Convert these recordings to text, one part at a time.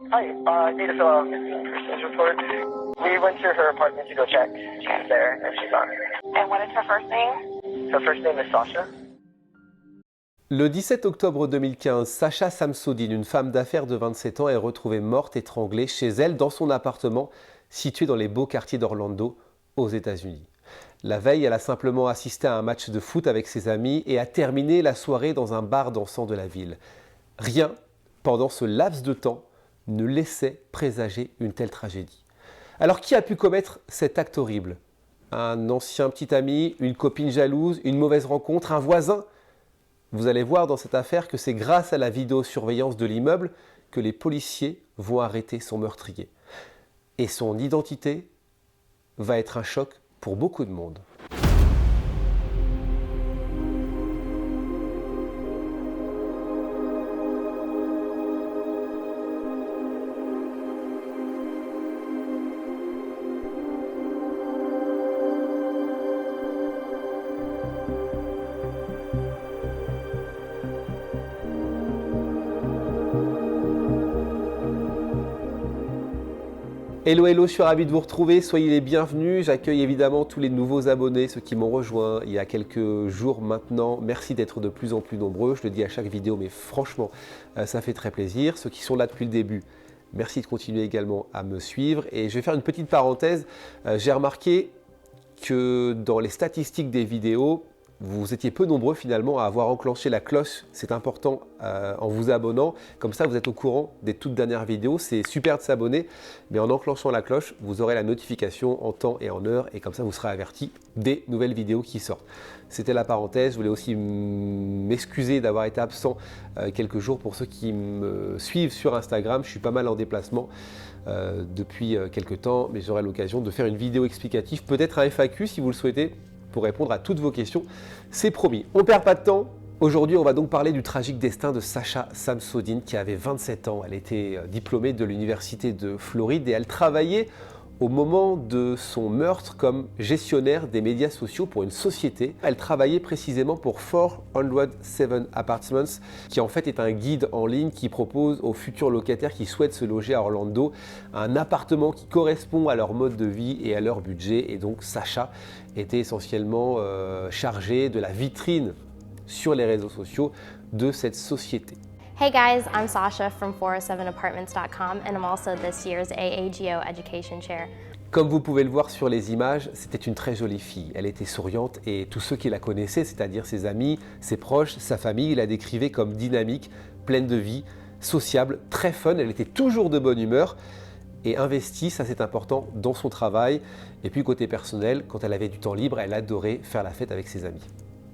Hi, I need to fill out a missing persons report. We went to her apartment to go check. She's there, and she's gone. And what is her first name? Her first name is Sasha. Le 17 octobre 2015, Sasha Samsodine, une femme d'affaires de 27 ans, est retrouvée morte étranglée chez elle dans son appartement situé dans les beaux quartiers d'Orlando, aux États-Unis. La veille, elle a simplement assisté à un match de foot avec ses amis et a terminé la soirée dans un bar dansant de la ville. Rien, pendant ce laps de temps, ne laissait présager une telle tragédie. Alors qui a pu commettre cet acte horrible? Un ancien petit ami, une copine jalouse, une mauvaise rencontre, un voisin? Vous allez voir dans cette affaire que c'est grâce à la vidéosurveillance de l'immeuble que les policiers vont arrêter son meurtrier. Et son identité va être un choc pour beaucoup de monde. Hello, hello, je suis ravi de vous retrouver, soyez les bienvenus. J'accueille évidemment tous les nouveaux abonnés, ceux qui m'ont rejoint il y a quelques jours maintenant. Merci d'être de plus en plus nombreux, je le dis à chaque vidéo, mais franchement, ça fait très plaisir. Ceux qui sont là depuis le début, merci de continuer également à me suivre. Et je vais faire une petite parenthèse. J'ai remarqué que dans les statistiques des vidéos, vous étiez peu nombreux finalement à avoir enclenché la cloche, c'est important en vous abonnant, comme ça vous êtes au courant des toutes dernières vidéos, c'est super de s'abonner, mais en enclenchant la cloche, vous aurez la notification en temps et en heure et comme ça vous serez averti des nouvelles vidéos qui sortent. C'était la parenthèse, je voulais aussi m'excuser d'avoir été absent quelques jours pour ceux qui me suivent sur Instagram, je suis pas mal en déplacement depuis quelques temps, mais j'aurai l'occasion de faire une vidéo explicative, peut-être un FAQ si vous le souhaitez, pour répondre à toutes vos questions. C'est promis. On ne perd pas de temps. Aujourd'hui, on va donc parler du tragique destin de Sasha Samsodine qui avait 27 ans. Elle était diplômée de l'université de Floride et elle travaillait au moment de son meurtre comme gestionnaire des médias sociaux pour une société. Elle travaillait précisément pour 407 Apartments, qui en fait est un guide en ligne qui propose aux futurs locataires qui souhaitent se loger à Orlando un appartement qui correspond à leur mode de vie et à leur budget. Et donc Sasha était essentiellement chargée de la vitrine sur les réseaux sociaux de cette société. Hey guys, I'm Sasha from 407apartments.com and I'm also this year's AAGO Education Chair. Comme vous pouvez le voir sur les images, c'était une très jolie fille. Elle était souriante et tous ceux qui la connaissaient, c'est-à-dire ses amis, ses proches, sa famille, la décrivaient comme dynamique, pleine de vie, sociable, très fun. Elle était toujours de bonne humeur et investie, ça c'est important, dans son travail. Et puis côté personnel, quand elle avait du temps libre, elle adorait faire la fête avec ses amis.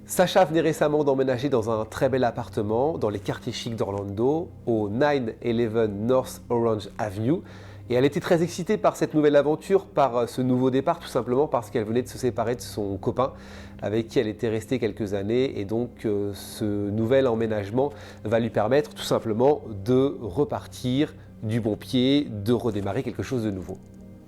Sasha venait récemment d'emménager dans un très bel appartement dans les quartiers chics d'Orlando, au 911 North Orange Avenue. Et elle était très excitée par cette nouvelle aventure, par ce nouveau départ, tout simplement parce qu'elle venait de se séparer de son copain avec qui elle était restée quelques années. Et donc ce nouvel emménagement va lui permettre tout simplement de repartir du bon pied, de redémarrer quelque chose de nouveau.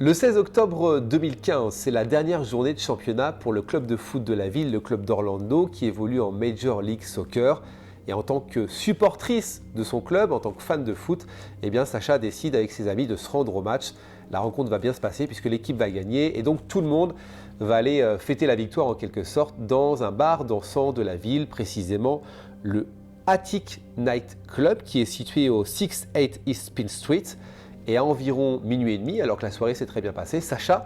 Le 16 octobre 2015, c'est la dernière journée de championnat pour le club de foot de la ville, le club d'Orlando, qui évolue en Major League Soccer. Et en tant que supportrice de son club, en tant que fan de foot, eh bien Sasha décide avec ses amis de se rendre au match. La rencontre va bien se passer puisque l'équipe va gagner et donc tout le monde va aller fêter la victoire en quelque sorte dans un bar dansant de la ville, précisément le Attic Night Club qui est situé au 68 East Pine Street. Et à environ minuit et demi, alors que la soirée s'est très bien passée, Sasha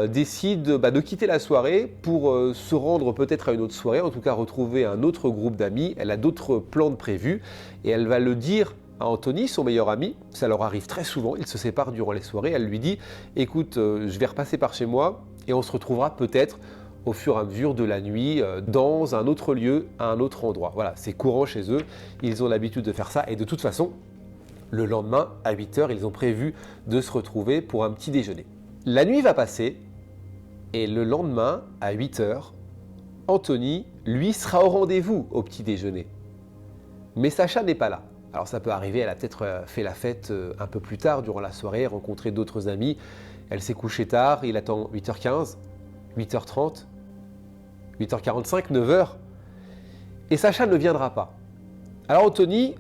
décide de quitter la soirée pour se rendre peut-être à une autre soirée, en tout cas retrouver un autre groupe d'amis. Elle a d'autres plans de prévus et elle va le dire à Anthony, son meilleur ami. Ça leur arrive très souvent, ils se séparent durant les soirées. Elle lui dit « Écoute, je vais repasser par chez moi et on se retrouvera peut-être au fur et à mesure de la nuit dans un autre lieu, à un autre endroit. » Voilà, c'est courant chez eux, ils ont l'habitude de faire ça et de toute façon, le lendemain, à 8 h, ils ont prévu de se retrouver pour un petit déjeuner. La nuit va passer et le lendemain, à 8 h, Anthony, lui, sera au rendez-vous au petit déjeuner. Mais Sasha n'est pas là. Alors ça peut arriver, elle a peut-être fait la fête un peu plus tard durant la soirée, rencontré d'autres amis. Elle s'est couchée tard, il attend 8 h 15, 8 h 30, 8 h 45, 9 h. Et Sasha ne viendra pas. Alors Anthony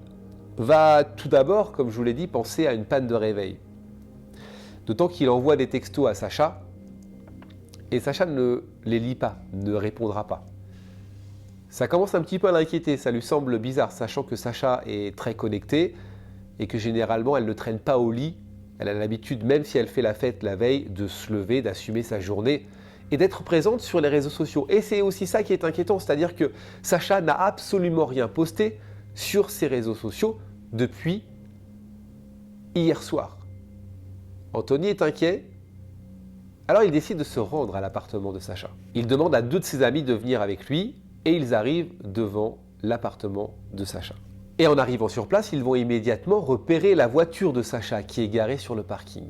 va tout d'abord, comme je vous l'ai dit, penser à une panne de réveil. D'autant qu'il envoie des textos à Sacha, et Sacha ne les lit pas, ne répondra pas. Ça commence un petit peu à l'inquiéter, ça lui semble bizarre, sachant que Sacha est très connectée et que généralement elle ne traîne pas au lit. Elle a l'habitude, même si elle fait la fête la veille, de se lever, d'assumer sa journée et d'être présente sur les réseaux sociaux. Et c'est aussi ça qui est inquiétant, c'est-à-dire que Sacha n'a absolument rien posté sur ses réseaux sociaux depuis hier soir. Anthony est inquiet, alors il décide de se rendre à l'appartement de Sacha. Il demande à 2 de ses amis de venir avec lui et ils arrivent devant l'appartement de Sacha. Et en arrivant sur place, ils vont immédiatement repérer la voiture de Sacha qui est garée sur le parking.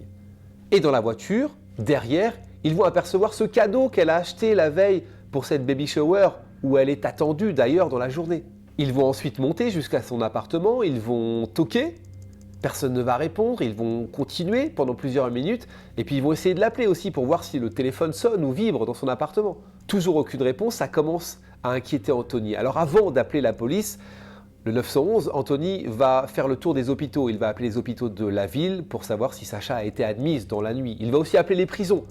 Et dans la voiture, derrière, ils vont apercevoir ce cadeau qu'elle a acheté la veille pour cette baby shower où elle est attendue d'ailleurs dans la journée. Ils vont ensuite monter jusqu'à son appartement, ils vont toquer. Personne ne va répondre, ils vont continuer pendant plusieurs minutes et puis ils vont essayer de l'appeler aussi pour voir si le téléphone sonne ou vibre dans son appartement. Toujours aucune réponse, ça commence à inquiéter Anthony. Alors avant d'appeler la police, le 911, Anthony va faire le tour des hôpitaux. Il va appeler les hôpitaux de la ville pour savoir si Sacha a été admise dans la nuit. Il va aussi appeler les prisons.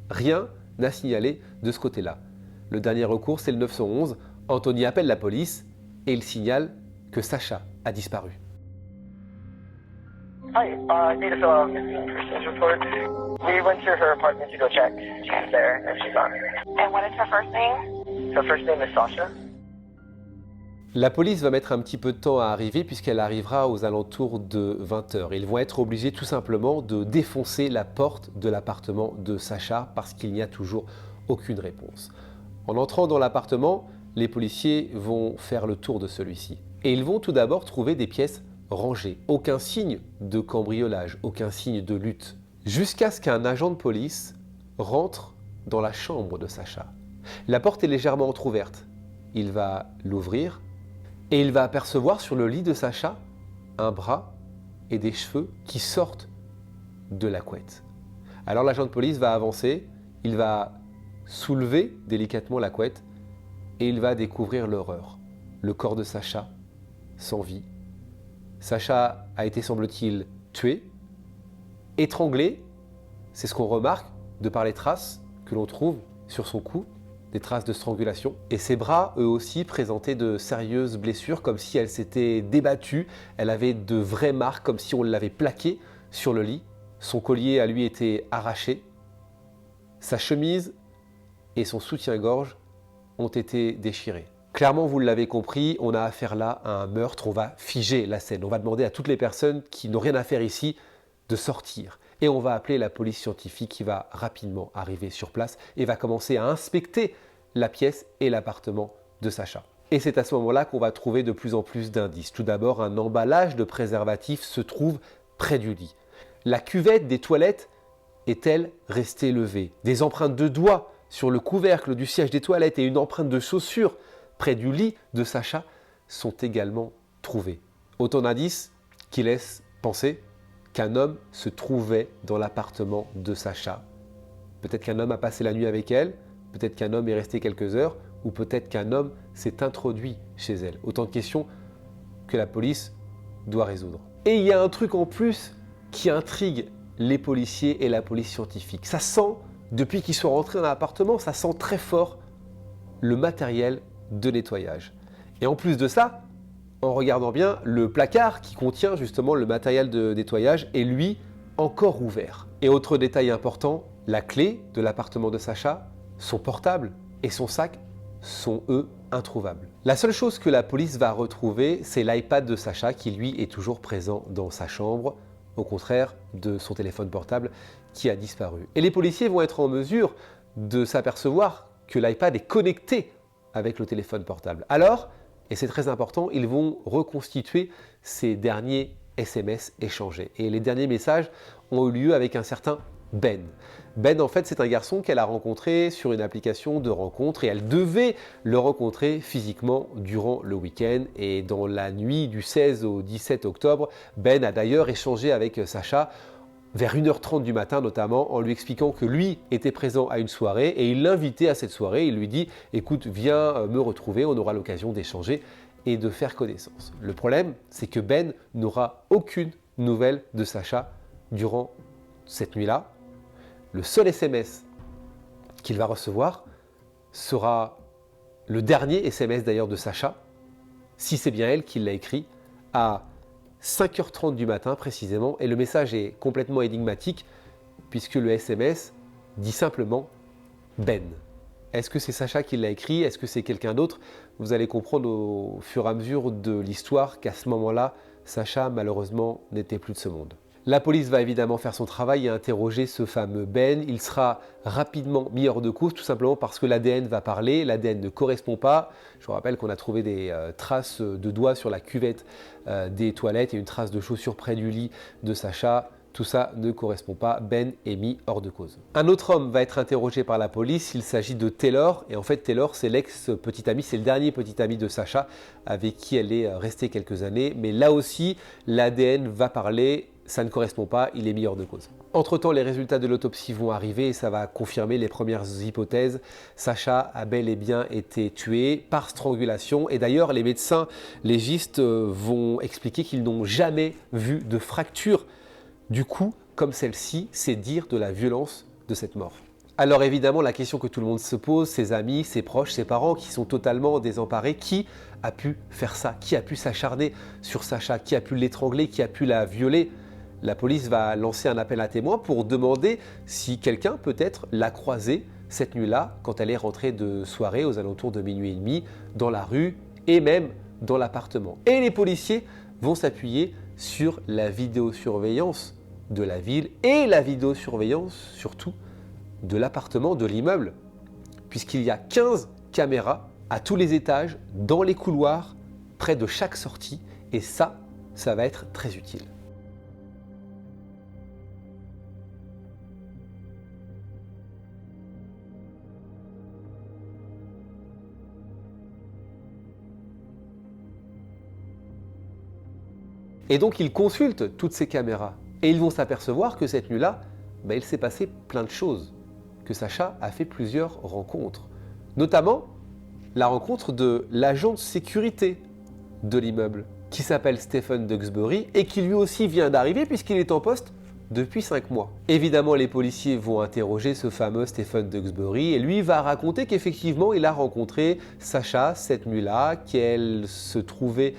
Rien n'a signalé de ce côté-là. Le dernier recours, c'est le 911. Anthony appelle la police et il signale que Sacha a disparu. Hi, I need to fill out a missing persons report. We went to her apartment to go check. She's there, and she's on. And what is her first name? Her first name is Sasha. La police va mettre un petit peu de temps à arriver puisqu'elle arrivera aux alentours de 20h. Ils vont être obligés tout simplement de défoncer la porte de l'appartement de Sacha parce qu'il n'y a toujours aucune réponse. En entrant dans l'appartement, les policiers vont faire le tour de celui-ci. Et ils vont tout d'abord trouver des pièces rangées. Aucun signe de cambriolage, aucun signe de lutte. Jusqu'à ce qu'un agent de police rentre dans la chambre de Sacha. La porte est légèrement entrouverte. Il va l'ouvrir et il va apercevoir sur le lit de Sacha un bras et des cheveux qui sortent de la couette. Alors l'agent de police va avancer, il va soulever délicatement la couette et il va découvrir l'horreur. Le corps de Sacha, sans vie. Sacha a été, semble-t-il, tué, étranglé, c'est ce qu'on remarque de par les traces que l'on trouve sur son cou, des traces de strangulation. Et ses bras, eux aussi, présentaient de sérieuses blessures, comme si elle s'était débattue. Elle avait de vraies marques, comme si on l'avait plaquée sur le lit. Son collier à lui était arraché. Sa chemise et son soutien-gorge ont été déchirés. Clairement, vous l'avez compris, on a affaire là à un meurtre. On va figer la scène. On va demander à toutes les personnes qui n'ont rien à faire ici de sortir. Et on va appeler la police scientifique qui va rapidement arriver sur place et va commencer à inspecter la pièce et l'appartement de Sacha. Et c'est à ce moment-là qu'on va trouver de plus en plus d'indices. Tout d'abord, un emballage de préservatifs se trouve près du lit. La cuvette des toilettes est-elle restée levée? Des empreintes de doigts sur le couvercle du siège des toilettes et une empreinte de chaussure près du lit de Sacha sont également trouvées. Autant d'indices qui laissent penser qu'un homme se trouvait dans l'appartement de Sacha. Peut-être qu'un homme a passé la nuit avec elle, peut-être qu'un homme est resté quelques heures, ou peut-être qu'un homme s'est introduit chez elle. Autant de questions que la police doit résoudre. Et il y a un truc en plus qui intrigue les policiers et la police scientifique. Ça sent, depuis qu'ils sont rentrés dans l'appartement, ça sent très fort le matériel de nettoyage. Et en plus de ça, en regardant bien, le placard qui contient justement le matériel de nettoyage est lui encore ouvert. Et autre détail important, la clé de l'appartement de Sacha, son portable et son sac sont eux introuvables. La seule chose que la police va retrouver, c'est l'iPad de Sacha qui lui est toujours présent dans sa chambre, au contraire de son téléphone portable qui a disparu. Et les policiers vont être en mesure de s'apercevoir que l'iPad est connecté avec le téléphone portable. Alors, et c'est très important, ils vont reconstituer ces derniers SMS échangés. Et les derniers messages ont eu lieu avec un certain Ben. Ben, en fait, c'est un garçon qu'elle a rencontré sur une application de rencontre et elle devait le rencontrer physiquement durant le week-end. Et dans la nuit du 16 au 17 octobre, Ben a d'ailleurs échangé avec Sacha vers 1h30 du matin notamment, en lui expliquant que lui était présent à une soirée et il l'invitait à cette soirée. Il lui dit « Écoute, viens me retrouver, on aura l'occasion d'échanger. » et de faire connaissance. Le problème, c'est que Ben n'aura aucune nouvelle de Sacha durant cette nuit-là. Le seul SMS qu'il va recevoir sera le dernier SMS d'ailleurs de Sacha, si c'est bien elle qui l'a écrit, à 5h30 du matin précisément. Et le message est complètement énigmatique puisque le SMS dit simplement Ben. Est-ce que c'est Sacha qui l'a écrit? Est-ce que c'est quelqu'un d'autre? Vous allez comprendre au fur et à mesure de l'histoire qu'à ce moment-là, Sacha malheureusement n'était plus de ce monde. La police va évidemment faire son travail et interroger ce fameux Ben. Il sera rapidement mis hors de cause, tout simplement parce que l'ADN va parler. L'ADN ne correspond pas. Je vous rappelle qu'on a trouvé des traces de doigts sur la cuvette des toilettes et une trace de chaussure près du lit de Sacha. Tout ça ne correspond pas, Ben est mis hors de cause. Un autre homme va être interrogé par la police, il s'agit de Taylor. Et en fait, Taylor, c'est l'ex-petit ami, c'est le dernier petit ami de Sacha avec qui elle est restée quelques années. Mais là aussi, l'ADN va parler, ça ne correspond pas, il est mis hors de cause. Entre-temps, les résultats de l'autopsie vont arriver et ça va confirmer les premières hypothèses. Sacha a bel et bien été tué par strangulation. Et d'ailleurs, les médecins légistes vont expliquer qu'ils n'ont jamais vu de fracture du cou comme celle-ci, c'est dire de la violence de cette mort. Alors évidemment, la question que tout le monde se pose, ses amis, ses proches, ses parents qui sont totalement désemparés, qui a pu faire ça? Qui a pu s'acharner sur Sacha? Qui a pu l'étrangler? Qui a pu la violer? La police va lancer un appel à témoins pour demander si quelqu'un peut-être l'a croisée cette nuit-là quand elle est rentrée de soirée aux alentours de minuit et demi dans la rue et même dans l'appartement. Et les policiers vont s'appuyer sur la vidéosurveillance de la ville et la vidéosurveillance surtout de l'appartement, de l'immeuble, puisqu'il y a 15 caméras à tous les étages, dans les couloirs, près de chaque sortie, et ça va être très utile. Et donc ils consultent toutes ces caméras et ils vont s'apercevoir que cette nuit-là, il s'est passé plein de choses, que Sacha a fait plusieurs rencontres, notamment la rencontre de l'agent de sécurité de l'immeuble qui s'appelle Stephen Duxbury et qui lui aussi vient d'arriver puisqu'il est en poste depuis 5 mois. Évidemment, les policiers vont interroger ce fameux Stephen Duxbury et lui va raconter qu'effectivement, il a rencontré Sacha cette nuit-là, qu'elle se trouvait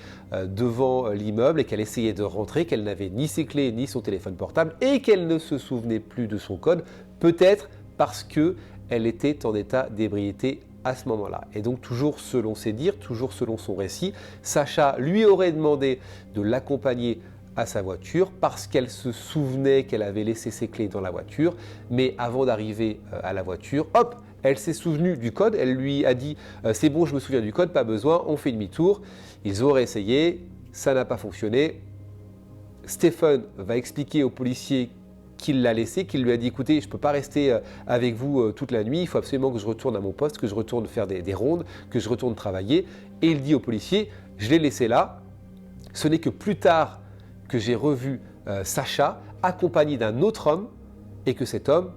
devant l'immeuble et qu'elle essayait de rentrer, qu'elle n'avait ni ses clés ni son téléphone portable et qu'elle ne se souvenait plus de son code, peut-être parce qu'elle était en état d'ébriété à ce moment-là. Et donc toujours selon ses dires, toujours selon son récit, Sacha lui aurait demandé de l'accompagner à sa voiture parce qu'elle se souvenait qu'elle avait laissé ses clés dans la voiture, mais avant d'arriver à la voiture, hop, elle s'est souvenue du code, elle lui a dit c'est bon, je me souviens du code, pas besoin, on fait demi-tour. Ils auraient essayé, ça n'a pas fonctionné. Stephen va expliquer au policier qu'il l'a laissé, qu'il lui a dit écoutez, je ne peux pas rester avec vous toute la nuit, il faut absolument que je retourne à mon poste, que je retourne faire des rondes, que je retourne travailler. Et il dit au policier je l'ai laissé là, ce n'est que plus tard que j'ai revu Sacha accompagné d'un autre homme et que cet homme,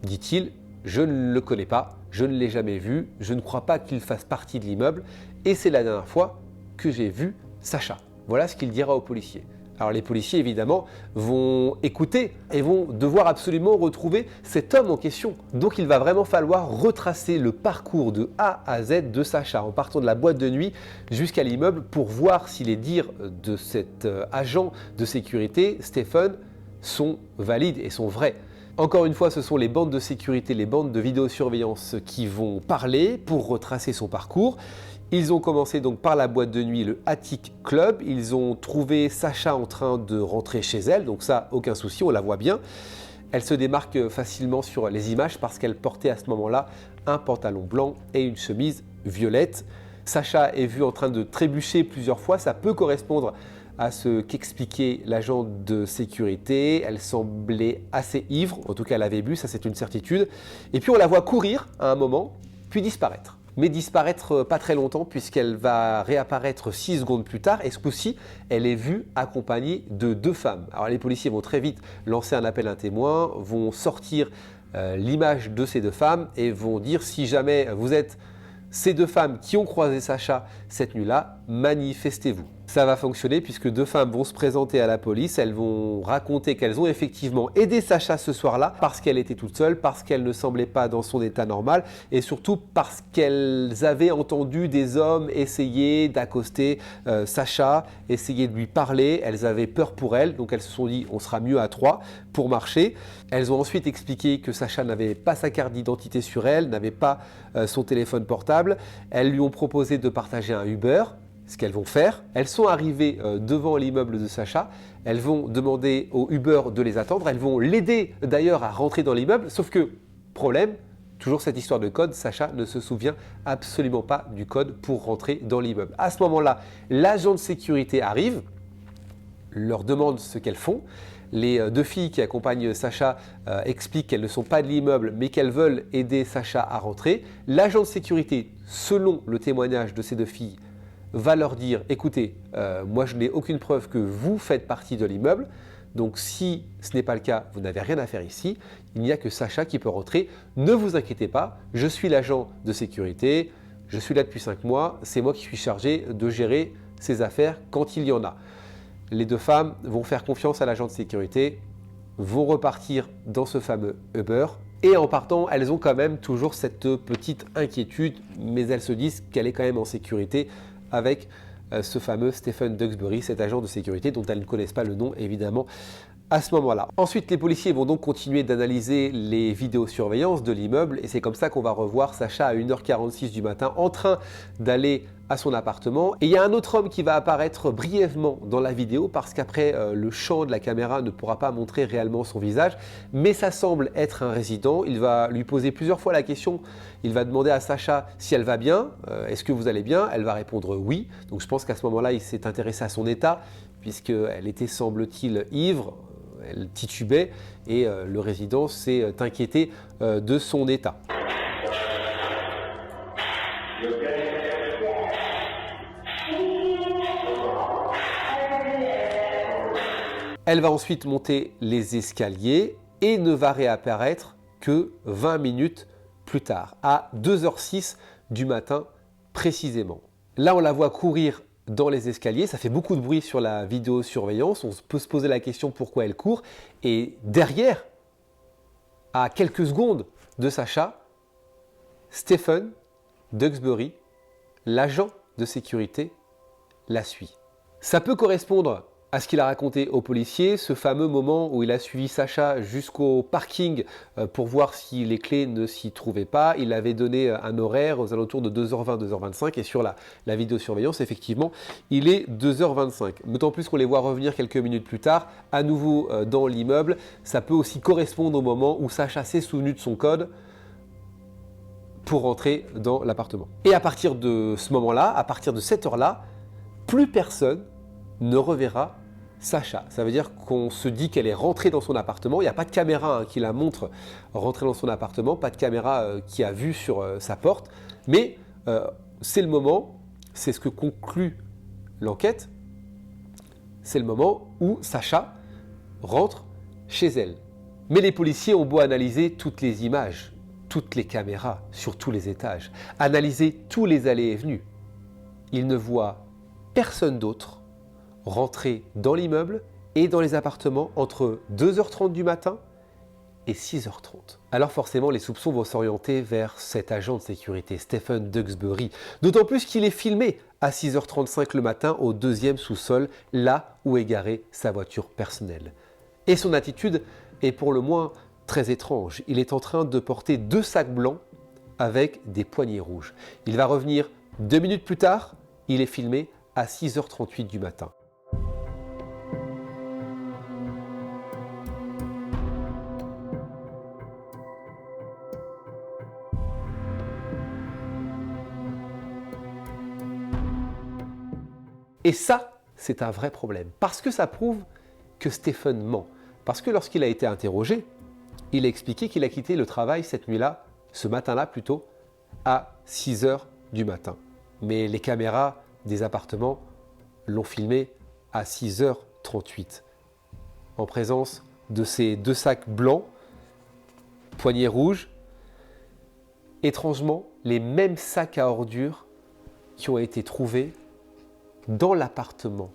dit-il, je ne le connais pas, je ne l'ai jamais vu, je ne crois pas qu'il fasse partie de l'immeuble et c'est la dernière fois que j'ai vu Sacha. Voilà ce qu'il dira aux policiers. Alors les policiers évidemment vont écouter et vont devoir absolument retrouver cet homme en question. Donc il va vraiment falloir retracer le parcours de A à Z de Sacha en partant de la boîte de nuit jusqu'à l'immeuble pour voir si les dires de cet agent de sécurité, Stephen, sont valides et sont vrais. Encore une fois, ce sont les bandes de sécurité, les bandes de vidéosurveillance qui vont parler pour retracer son parcours. Ils ont commencé donc par la boîte de nuit, le Attic Club. Ils ont trouvé Sacha en train de rentrer chez elle, donc ça, aucun souci, on la voit bien. Elle se démarque facilement sur les images parce qu'elle portait à ce moment-là un pantalon blanc et une chemise violette. Sacha est vue en train de trébucher plusieurs fois, ça peut correspondre à ce qu'expliquait l'agent de sécurité. Elle semblait assez ivre, en tout cas elle avait bu, ça c'est une certitude. Et puis on la voit courir à un moment, puis disparaître. Mais disparaître pas très longtemps puisqu'elle va réapparaître 6 secondes plus tard et ce coup-ci, elle est vue accompagnée de 2 femmes. Alors les policiers vont très vite lancer un appel à un témoin, vont sortir l'image de ces 2 femmes et vont dire si jamais vous êtes ces deux femmes qui ont croisé Sacha cette nuit-là, manifestez-vous. Ça va fonctionner puisque deux femmes vont se présenter à la police, elles vont raconter qu'elles ont effectivement aidé Sacha ce soir-là parce qu'elle était toute seule, parce qu'elle ne semblait pas dans son état normal et surtout parce qu'elles avaient entendu des hommes essayer d'accoster Sacha, essayer de lui parler, elles avaient peur pour elle, donc elles se sont dit on sera mieux à trois pour marcher. Elles ont ensuite expliqué que Sacha n'avait pas sa carte d'identité sur elle, n'avait pas son téléphone portable, elles lui ont proposé de partager un Uber. Ce qu'elles vont faire, elles sont arrivées devant l'immeuble de Sacha, elles vont demander au Uber de les attendre, elles vont l'aider d'ailleurs à rentrer dans l'immeuble, sauf que, problème, toujours cette histoire de code, Sacha ne se souvient absolument pas du code pour rentrer dans l'immeuble. À ce moment-là, l'agent de sécurité arrive, leur demande ce qu'elles font. Les deux filles qui accompagnent Sacha expliquent qu'elles ne sont pas de l'immeuble mais qu'elles veulent aider Sacha à rentrer. L'agent de sécurité, selon le témoignage de ces deux filles, va leur dire, écoutez, moi je n'ai aucune preuve que vous faites partie de l'immeuble, donc si ce n'est pas le cas, vous n'avez rien à faire ici, il n'y a que Sacha qui peut rentrer, ne vous inquiétez pas, je suis l'agent de sécurité, je suis là depuis 5 mois, c'est moi qui suis chargé de gérer ces affaires quand il y en a. Les deux femmes vont faire confiance à l'agent de sécurité, vont repartir dans ce fameux Uber, et en partant, elles ont quand même toujours cette petite inquiétude, mais elles se disent qu'elle est quand même en sécurité avec ce fameux Stephen Duxbury, cet agent de sécurité dont elles ne connaissent pas le nom évidemment à ce moment-là. Ensuite, les policiers vont donc continuer d'analyser les vidéosurveillances de l'immeuble et c'est comme ça qu'on va revoir Sacha à 1h46 du matin en train d'aller à son appartement. Et il y a un autre homme qui va apparaître brièvement dans la vidéo parce qu'après le champ de la caméra ne pourra pas montrer réellement son visage, mais ça semble être un résident. Il va lui poser plusieurs fois la question, il va demander à Sacha si elle va bien, est-ce que vous allez bien? Elle va répondre oui. Donc je pense qu'à ce moment-là, il s'est intéressé à son état puisqu'elle était, semble-t-il, ivre. Elle titubait et le résident s'est inquiété de son état. Elle va ensuite monter les escaliers et ne va réapparaître que 20 minutes plus tard, à 2h06 du matin précisément. Là, on la voit courir dans les escaliers, ça fait beaucoup de bruit sur la vidéosurveillance, on peut se poser la question pourquoi elle court, et derrière, à quelques secondes de Sacha, Stephen Duxbury, l'agent de sécurité, la suit. Ça peut correspondre à ce qu'il a raconté aux policiers, ce fameux moment où il a suivi Sacha jusqu'au parking pour voir si les clés ne s'y trouvaient pas. Il avait donné un horaire aux alentours de 2h20, 2h25 et sur la vidéosurveillance, effectivement, il est 2h25. D'autant plus qu'on les voit revenir quelques minutes plus tard, à nouveau dans l'immeuble. Ça peut aussi correspondre au moment où Sacha s'est souvenu de son code pour rentrer dans l'appartement. Et à partir de ce moment-là, à partir de cette heure-là, plus personne ne reverra Sacha. Ça veut dire qu'on se dit qu'elle est rentrée dans son appartement. Il n'y a pas de caméra qui la montre rentrer dans son appartement, pas de caméra qui a vu sur sa porte. Mais c'est le moment, c'est ce que conclut l'enquête, c'est le moment où Sacha rentre chez elle. Mais les policiers ont beau analyser toutes les images, toutes les caméras sur tous les étages, analyser tous les allées et venues, ils ne voient personne d'autre rentrer dans l'immeuble et dans les appartements entre 2h30 du matin et 6h30. Alors forcément, les soupçons vont s'orienter vers cet agent de sécurité, Stephen Duxbury. D'autant plus qu'il est filmé à 6h35 le matin au 2e sous-sol, là où est garée sa voiture personnelle. Et son attitude est pour le moins très étrange. Il est en train de porter 2 sacs blancs avec des poignets rouges. Il va revenir 2 minutes plus tard, il est filmé à 6h38 du matin. Et ça, c'est un vrai problème, parce que ça prouve que Stephen ment. Parce que lorsqu'il a été interrogé, il a expliqué qu'il a quitté le travail cette nuit-là, ce matin-là plutôt, à 6h du matin. Mais les caméras des appartements l'ont filmé à 6h38, en présence de ces 2 sacs blancs, poignets rouges. Étrangement, les mêmes sacs à ordures qui ont été trouvés dans l'appartement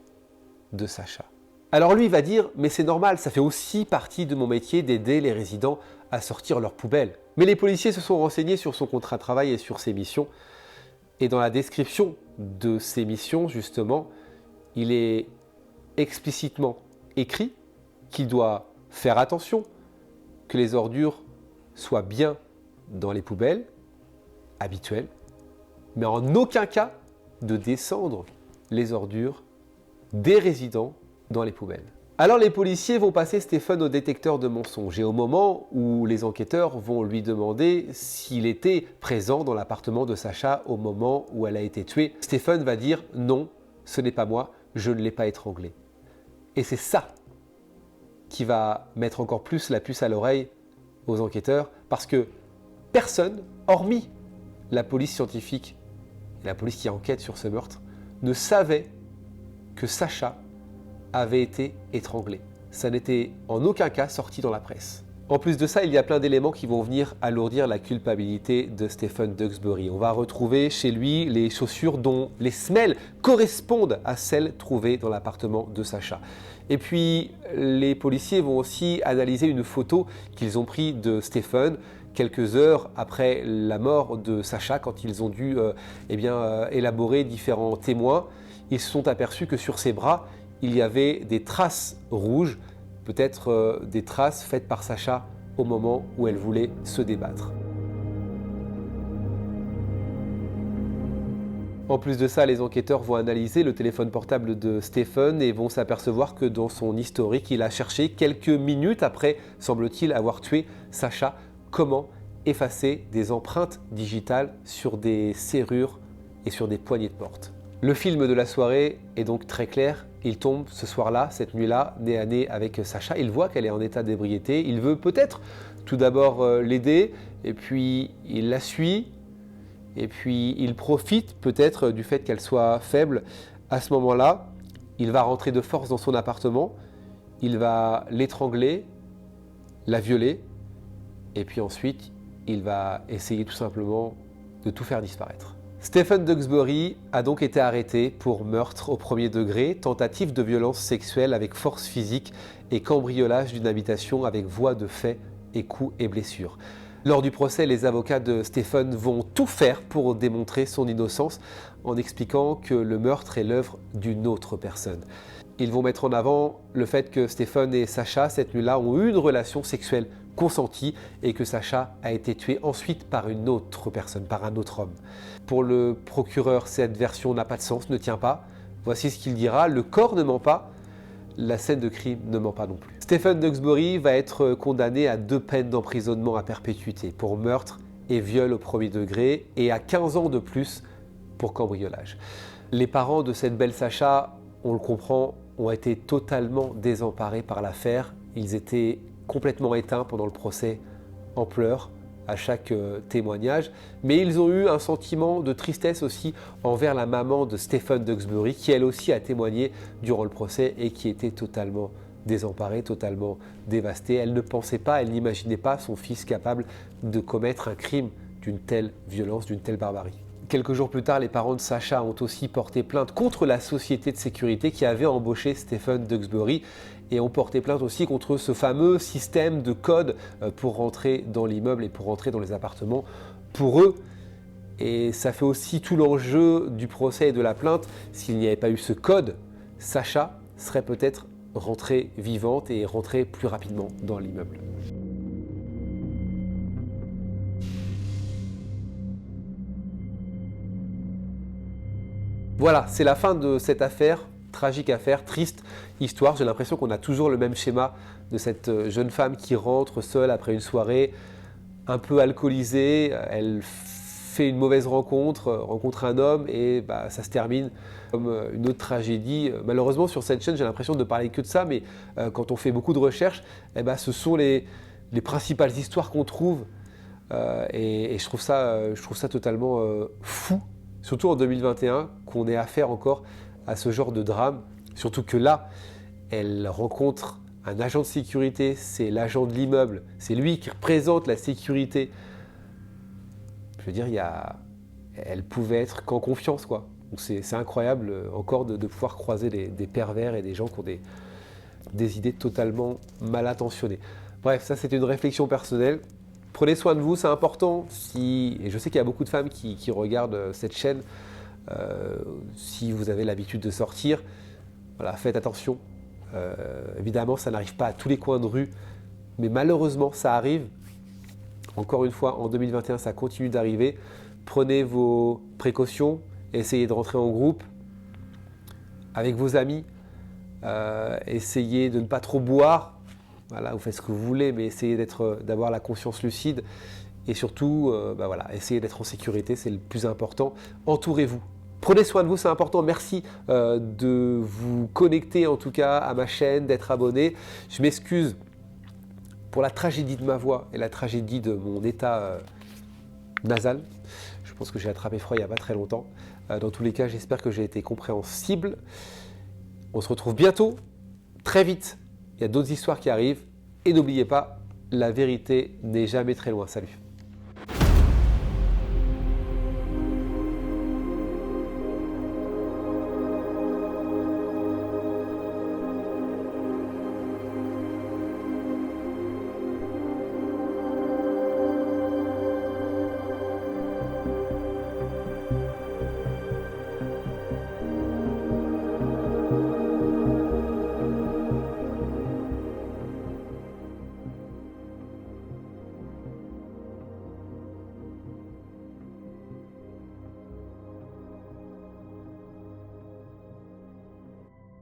de Sacha. Alors lui, il va dire, mais c'est normal, ça fait aussi partie de mon métier d'aider les résidents à sortir leurs poubelles. Mais les policiers se sont renseignés sur son contrat de travail et sur ses missions. Et dans la description de ses missions, justement, il est explicitement écrit qu'il doit faire attention que les ordures soient bien dans les poubelles habituelles, mais en aucun cas de descendre les ordures des résidents dans les poubelles. Alors les policiers vont passer Stephen au détecteur de mensonges et au moment où les enquêteurs vont lui demander s'il était présent dans l'appartement de Sacha au moment où elle a été tuée, Stephen va dire « Non, ce n'est pas moi, je ne l'ai pas étranglée ». Et c'est ça qui va mettre encore plus la puce à l'oreille aux enquêteurs parce que personne, hormis la police scientifique et la police qui enquête sur ce meurtre, ne savait que Sacha avait été étranglé. Ça n'était en aucun cas sorti dans la presse. En plus de ça, il y a plein d'éléments qui vont venir alourdir la culpabilité de Stephen Duxbury. On va retrouver chez lui les chaussures dont les semelles correspondent à celles trouvées dans l'appartement de Sacha. Et puis, les policiers vont aussi analyser une photo qu'ils ont prise de Stephen quelques heures après la mort de Sacha, quand ils ont dû élaborer différents témoins. Ils se sont aperçus que sur ses bras, il y avait des traces rouges, peut-être des traces faites par Sacha au moment où elle voulait se débattre. En plus de ça, les enquêteurs vont analyser le téléphone portable de Stephen et vont s'apercevoir que dans son historique, il a cherché quelques minutes après, semble-t-il, avoir tué Sacha, comment effacer des empreintes digitales sur des serrures et sur des poignées de porte. Le film de la soirée est donc très clair. Il tombe ce soir-là, cette nuit-là, nez à nez avec Sacha. Il voit qu'elle est en état d'ébriété. Il veut peut-être tout d'abord l'aider, et puis il la suit, et puis il profite peut-être du fait qu'elle soit faible. À ce moment-là, il va rentrer de force dans son appartement, il va l'étrangler, la violer, et puis ensuite, il va essayer tout simplement de tout faire disparaître. Stephen Duxbury a donc été arrêté pour meurtre au premier degré, tentative de violence sexuelle avec force physique et cambriolage d'une habitation avec voies de fait et coups et blessures. Lors du procès, les avocats de Stephen vont tout faire pour démontrer son innocence en expliquant que le meurtre est l'œuvre d'une autre personne. Ils vont mettre en avant le fait que Stephen et Sacha, cette nuit-là, ont eu une relation sexuelle consentie et que Sacha a été tué ensuite par une autre personne, par un autre homme. Pour le procureur, cette version n'a pas de sens, ne tient pas. Voici ce qu'il dira, le corps ne ment pas, la scène de crime ne ment pas non plus. Stephen Duxbury va être condamné à 2 peines d'emprisonnement à perpétuité pour meurtre et viol au premier degré et à 15 ans de plus pour cambriolage. Les parents de cette belle Sacha, on le comprend, ont été totalement désemparés par l'affaire. Ils étaient complètement éteints pendant le procès, en pleurs à chaque témoignage, mais ils ont eu un sentiment de tristesse aussi envers la maman de Stephen Duxbury, qui elle aussi a témoigné durant le procès et qui était totalement désemparée, totalement dévastée. Elle ne pensait pas, elle n'imaginait pas son fils capable de commettre un crime d'une telle violence, d'une telle barbarie. Quelques jours plus tard, les parents de Sacha ont aussi porté plainte contre la société de sécurité qui avait embauché Stephen Duxbury et ont porté plainte aussi contre ce fameux système de code pour rentrer dans l'immeuble et pour rentrer dans les appartements pour eux. Et ça fait aussi tout l'enjeu du procès et de la plainte. S'il n'y avait pas eu ce code, Sacha serait peut-être rentrée vivante et rentrée plus rapidement dans l'immeuble. Voilà, c'est la fin de cette affaire, tragique affaire, triste histoire. J'ai l'impression qu'on a toujours le même schéma de cette jeune femme qui rentre seule après une soirée un peu alcoolisée. Elle fait une mauvaise rencontre un homme et ça se termine comme une autre tragédie. Malheureusement, sur cette chaîne, j'ai l'impression de parler que de ça, mais quand on fait beaucoup de recherches, ce sont les principales histoires qu'on trouve et je trouve ça totalement fou. Surtout en 2021, qu'on ait affaire encore à ce genre de drame. Surtout que là, elle rencontre un agent de sécurité, c'est l'agent de l'immeuble, c'est lui qui représente la sécurité. veux dire, elle pouvait être qu'en confiance, quoi. Donc c'est incroyable encore de pouvoir croiser des pervers et des gens qui ont des idées totalement mal intentionnées. Bref, ça c'est une réflexion personnelle. Prenez soin de vous, c'est important. Et je sais qu'il y a beaucoup de femmes qui regardent cette chaîne. Si vous avez l'habitude de sortir, voilà, faites attention. Évidemment, ça n'arrive pas à tous les coins de rue, mais malheureusement, ça arrive. Encore une fois, en 2021, ça continue d'arriver. Prenez vos précautions, essayez de rentrer en groupe avec vos amis. Essayez de ne pas trop boire. Voilà, vous faites ce que vous voulez, mais essayez d'avoir la conscience lucide. Et surtout, voilà, essayez d'être en sécurité, c'est le plus important. Entourez-vous. Prenez soin de vous, c'est important. Merci de vous connecter en tout cas à ma chaîne, d'être abonné. Je m'excuse pour la tragédie de ma voix et la tragédie de mon état nasal. Je pense que j'ai attrapé froid il n'y a pas très longtemps. Dans tous les cas, j'espère que j'ai été compréhensible. On se retrouve bientôt, très vite. Il y a d'autres histoires qui arrivent. Et n'oubliez pas, la vérité n'est jamais très loin. Salut.